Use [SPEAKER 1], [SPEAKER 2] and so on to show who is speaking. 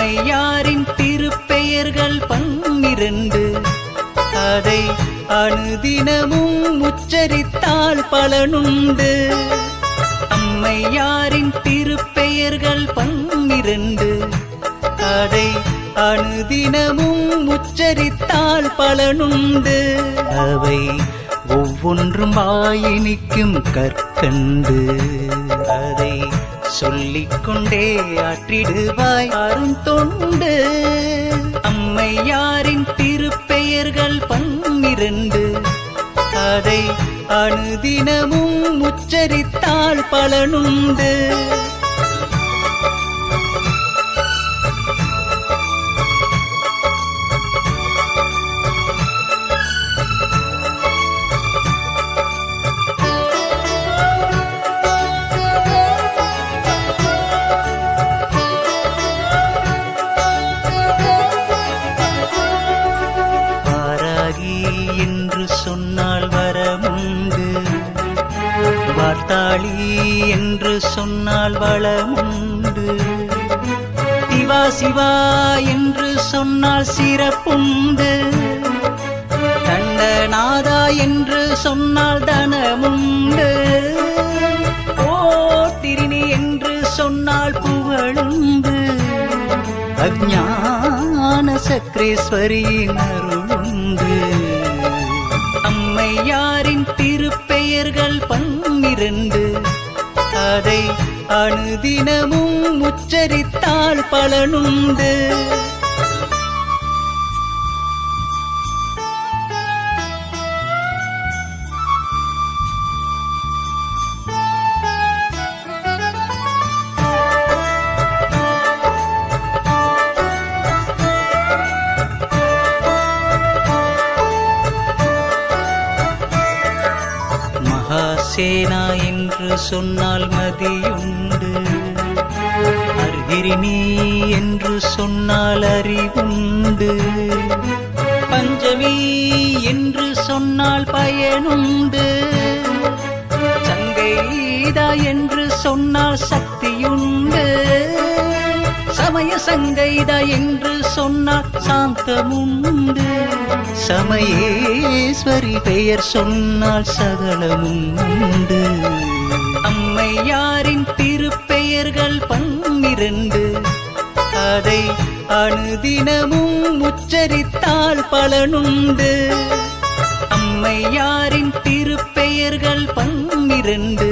[SPEAKER 1] அம்மையாரின் திருப்பெயர்கள் 12 அதை அனுதினமும் உச்சரித்தால் பலனுண்டு. அம்மையாரின் திருப்பெயர்கள் 12 அதை அனுதினமும் உச்சரித்தால் பலனுண்டு. அவை ஒவ்வொன்றும் வாயினிக்கும் கற்கண்டு. அதை சொல்லிக்கொண்டே ஆற்றிடுவாய் அருந்தொண்டு. அம்மையாரின் திருப்பெயர்கள் 12 அதை அனுதினமும் உச்சரித்தால் பலனுண்டு. என்று சொன்னால் வரமுண்டு. வார்த்தாளி என்று சொன்னால் வளமுண்டு. சிவா சிவா என்று சொன்னால் சிறப்புண்டு. தண்டநாதா என்று சொன்னால் தனமுண்டு. ஓட்டிரினி என்று சொன்னால் புகழுண்டு. அஞ்ஞான சக்கரேஸ்வரியின் அருளுண்டு. அம்மையாரின் திருப்பெயர்கள் 12 அதை அனுதினமும் உச்சரித்தால் பலனுண்டு. மகாசேனா என்று சொன்னால் மதியுண்டு. அர்கிரிணி என்று சொன்னால் அறிவுண்டு. பஞ்சமி என்று சொன்னால் பயனுண்டு. சங்கைதா என்று சொன்னால் சக்தியுண்டு. சமய சங்கைதா என்று சொன்னால் சாந்தமுண்டு. சமயேஸ்வரி பெயர் சொன்னால் சகலமும் உண்டு. அம்மையாரின் திருப்பெயர்கள் 12 அதை அனுதினமும் உச்சரித்தால் பலனுண்டு. அம்மையாரின் திருப்பெயர்கள் 12